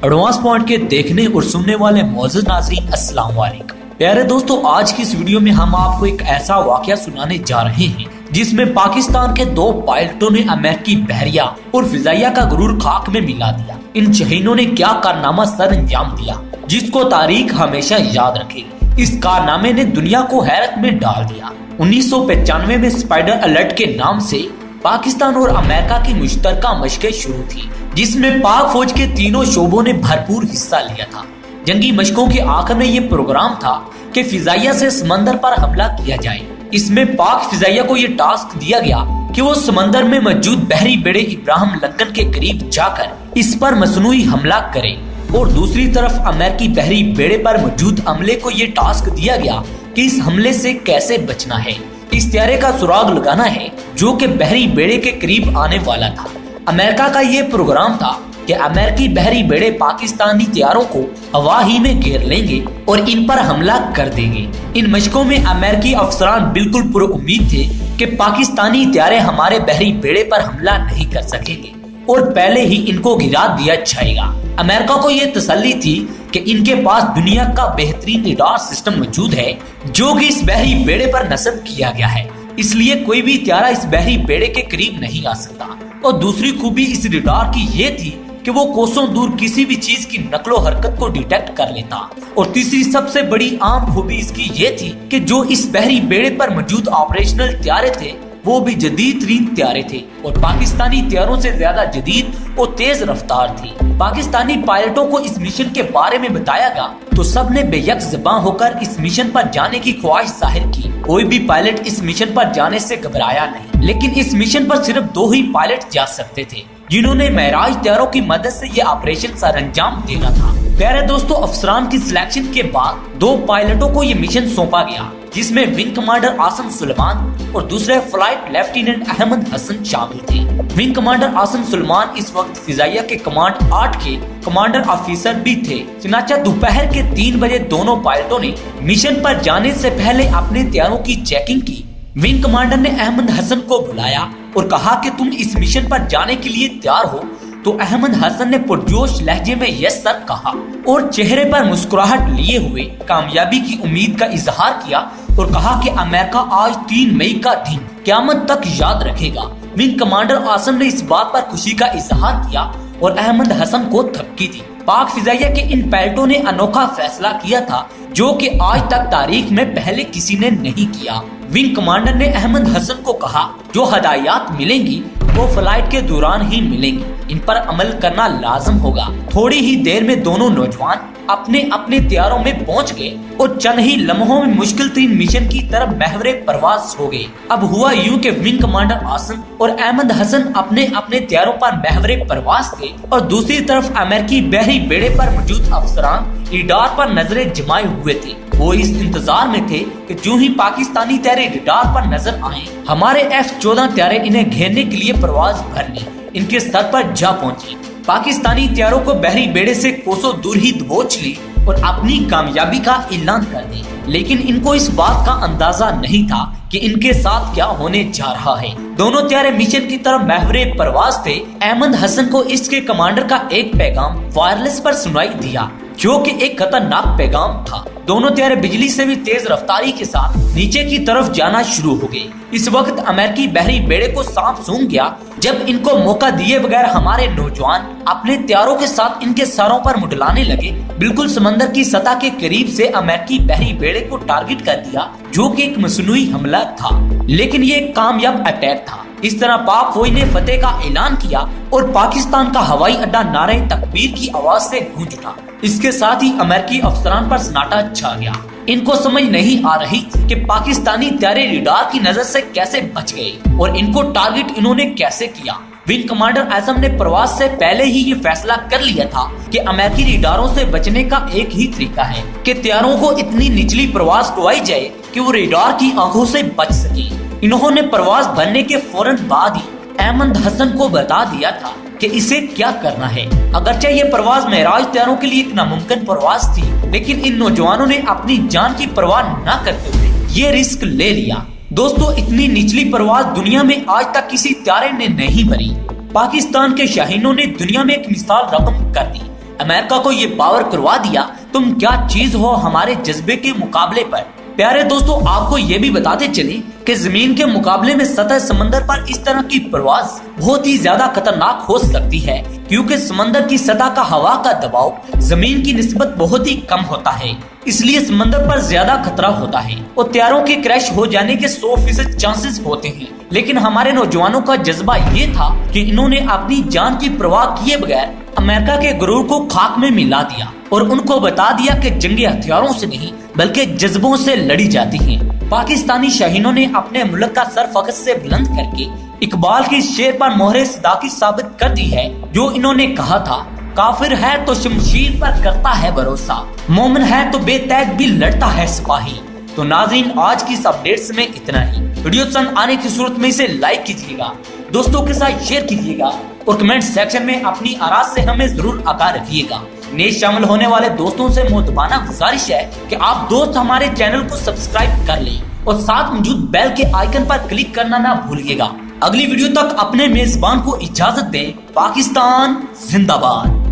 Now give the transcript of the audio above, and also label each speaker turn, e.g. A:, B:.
A: Advance point के देखने और सुनने वाले मौजूद नाज़रीन अस्सलाम वालेकुम। प्यारे दोस्तों, आज की इस वीडियो में हम आपको एक ऐसा वाकया सुनाने जा रहे हैं जिसमें पाकिस्तान के 2 पायलटों ने अमेरिकी बहरिया और फिजाइया का गुरूर खाक में मिला दिया। इन शहीनों ने क्या कारनामा सर अंजाम दिया जिसको तारीख हमेशा याद रखेगी। इस कारनामे ने दुनिया को हैरत में डाल दिया। 1995 में स्पाइडर अलर्ट के नाम से पाकिस्तान और अमेरिका की मुश्तरका मशकें शुरू थी, जिसमें पाक फौज के तीनों शोबों ने भरपूर हिस्सा लिया था। जंगी मशकों के आखिर में ये प्रोग्राम था कि फिजाइया से समंदर पर हमला किया जाए। इसमें पाक फिजाइया को ये टास्क दिया गया कि वो समंदर में मौजूद बहरी बेड़े इब्राहिम लिंकन के करीब जाकर इस पर मसनूई हमला करे, और दूसरी तरफ अमेरिकी बहरी बेड़े पर मौजूद अमले को ये टास्क दिया गया कि इस हमले से कैसे बचना है। इस त्यारे का सुराग लगाना है जो कि बहरी बेड़े के करीब आने वाला था। अमेरिका का ये प्रोग्राम था कि अमेरिकी बहरी बेड़े पाकिस्तानी त्यारों को हवा ही में घेर लेंगे और इन पर हमला कर देंगे। इन मशकों में अमेरिकी अफसरान बिल्कुल पुर उम्मीद थे कि पाकिस्तानी त्यारे हमारे बहरी बेड़े पर हमला नहीं कर सकेंगे और पहले ही इनको गिरा दिया जाएगा। अमेरिका को ये तसल्ली थी कि इनके पास दुनिया का बेहतरीन रडार सिस्टम मौजूद है जो कि इस बहरी बेड़े पर नस्ब किया गया है, इसलिए कोई भी त्यारा इस बहरी बेड़े के करीब नहीं आ सकता। और दूसरी खूबी इस रडार की ये थी कि वो कोसों दूर किसी भी चीज की नकलो हरकत को डिटेक्ट कर लेता। और तीसरी सबसे बड़ी आम खूबी इसकी ये थी कि जो इस बहरी बेड़े पर मौजूद ऑपरेशनल त्यारे थे वो भी जदीद तरीन त्यारे थे और पाकिस्तानी त्यारों से ज्यादा जदीद और तेज रफ्तार थी। पाकिस्तानी पायलटों को इस मिशन के बारे में बताया गया तो सब ने बेयक ज़बां होकर इस मिशन पर जाने की ख्वाहिश जाहिर की। कोई भी पायलट इस मिशन पर जाने से घबराया नहीं, लेकिन इस मिशन पर सिर्फ 2 ही पायलट जा सकते थे जिन्होंने महराज त्यारों की मदद से ये ऑपरेशन सर अंजाम देना था। प्यारे दोस्तों, अफसरान की सिलेक्शन के बाद 2 पायलटों को ये मिशन सौंपा गया जिसमें विंग कमांडर आसिम सुलेमान और दूसरे फ्लाइट लेफ्टिनेंट अहमद हसन शामिल थे। विंग कमांडर आसिम सुलेमान इस वक्त फिजाइया के कमांड 8 के कमांडर ऑफिसर भी थे। चनाचा दोपहर के 3 बजे दोनों पायलटों ने मिशन पर जाने से पहले अपने त्यारों की चेकिंग की। विंग कमांडर ने अहमद हसन को बुलाया और कहा कि तुम इस मिशन पर जाने के लिए तैयार हो, तो अहमद हसन ने पुरजोश लहजे में यस सर कहा और चेहरे पर मुस्कुराहट लिए हुए कामयाबी की उम्मीद का इजहार किया और कहा कि अमेरिका आज 3 मई का दिन क़यामत तक याद रखेगा। विंग कमांडर आसिम ने इस बात पर खुशी का इजहार किया और अहमद हसन को धमकी दी। पाक फिजाइया के इन पायलटों ने अनोखा फैसला किया था जो कि आज तक तारीख में पहले किसी ने नहीं किया। विंग कमांडर ने अहमद हसन को कहा जो हदायत मिलेंगी वो फ्लाइट के दौरान ही मिलेंगी, इन पर अमल करना लाजम होगा। थोड़ी ही देर में दोनों नौजवान अपने अपने त्यारों में पहुंच गए और चंद ही लम्हों में मुश्किल तरीन मिशन की तरफ महवरे परवाज हो गए। अब हुआ यूं कि विंग कमांडर आसिम और अहमद हसन अपने अपने त्यारों पर महवरे परवाज थे और दूसरी तरफ अमेरिकी बहरी बेड़े पर मौजूद अफसरान रडार पर नजरें जमाए हुए थे। वो इस इंतजार में थे कि जो ही पाकिस्तानी त्यारे रडार पर नजर आए हमारे F-14 त्यारे इन्हें घेरने के लिए परवाज भरने इनके सर पर जा पहुंचे। पाकिस्तानी त्यारों को बहरी बेड़े से कोसों दूर ही दबोच ली और अपनी कामयाबी का ऐलान कर दी, लेकिन इनको इस बात का अंदाजा नहीं था कि इनके साथ क्या होने जा रहा है। दोनों त्यारे मिशन की तरफ महवरे परवाज थे। अहमद हसन को इसके कमांडर का एक पैगाम वायरलेस पर सुनाई दिया जो कि एक खतरनाक पैगाम था। दोनों त्यारे बिजली से भी तेज रफ्तारी के साथ नीचे की तरफ जाना शुरू हो गए। इस वक्त अमेरिकी बहरी बेड़े को सांप सूंघ गया जब इनको मौका दिए बगैर हमारे नौजवान अपने त्यारों के साथ इनके सरों पर मुडलाने लगे। बिल्कुल समंदर की सतह के करीब से अमेरिकी बहरी बेड़े को टारगेट कर दिया जो कि एक मसनूई हमला था, लेकिन ये एक कामयाब अटैक था। इस तरह पाक फौज ने फतेह का ऐलान किया और पाकिस्तान का हवाई अड्डा नारे तकबीर की आवाज से गूंज उठा। इसके साथ ही अमेरिकी अफसरान पर सन्नाटा छा गया। इनको समझ नहीं आ रही कि पाकिस्तानी त्यारे रडार की नजर से कैसे बच गए और इनको टारगेट इन्होंने कैसे किया। विंग कमांडर आसिम ने प्रवास से पहले ही ये फैसला कर लिया था कि अमेरिकी रडारों से बचने का एक ही तरीका है कि त्यारों को इतनी निचली प्रवास करवाई जाए कि वो रडार की आंखों से बच सके। इन्होंने प्रवास भरने के फौरन बाद ही अहमद हसन को बता दिया था कि इसे क्या करना है। अगरचे ये प्रवास महराज त्यारों के लिए एक नामुमकिन प्रवास थी, लेकिन इन नौजवानों ने अपनी जान की परवाह न करते हुए ये रिस्क ले लिया। दोस्तों इतनी निचली परवाज दुनिया में आज तक किसी तारे ने नहीं भरी। पाकिस्तान के शाहीनों ने दुनिया में एक मिसाल रकम कर दी। अमेरिका को ये पावर करवा दिया तुम क्या चीज हो हमारे जज्बे के मुकाबले पर। प्यारे दोस्तों आपको ये भी बताते चले कि जमीन के मुकाबले में सतह समंदर पर इस तरह की परवाज बहुत ही ज्यादा खतरनाक हो सकती है, क्योंकि समंदर की सतह का हवा का दबाव जमीन की निस्बत बहुत ही कम होता है, इसलिए समंदर पर ज्यादा खतरा होता है और तैयारों के क्रैश हो जाने के 100% चांसेस होते हैं। लेकिन हमारे नौजवानों का जज्बा ये था कि इन्होंने अपनी जान की परवाह किए बगैर अमेरिका के गुरूर को खाक में मिला दिया और उनको बता दिया कि जंगे हथियारों से नहीं बल्कि जज्बों से लड़ी जाती हैं। पाकिस्तानी शाहीनों ने अपने मुल्क का सर फख्र से बुलंद करके इकबाल की शेर पर मोहरे सदाकत साबित कर दी है, जो इन्होंने कहा था, काफिर है तो शमशीर पर करता है भरोसा, मोमिन है तो बेतैग भी लड़ता है सिपाही। तो नाज़रीन आज की इस अपडेट्स में इतना ही। वीडियो पसंद आने की सूरत में इसे लाइक कीजिएगा, दोस्तों के साथ शेयर कीजिएगा और कमेंट सेक्शन में अपनी आराम से हमें जरूर आगाह रखिएगा। नए शामिल होने वाले दोस्तों से मोहतबाना गुजारिश है कि आप दोस्त हमारे चैनल को सब्सक्राइब कर लें और साथ मौजूद बेल के आइकन पर क्लिक करना ना भूलिएगा। अगली वीडियो तक अपने मेजबान को इजाजत दें। पाकिस्तान जिंदाबाद।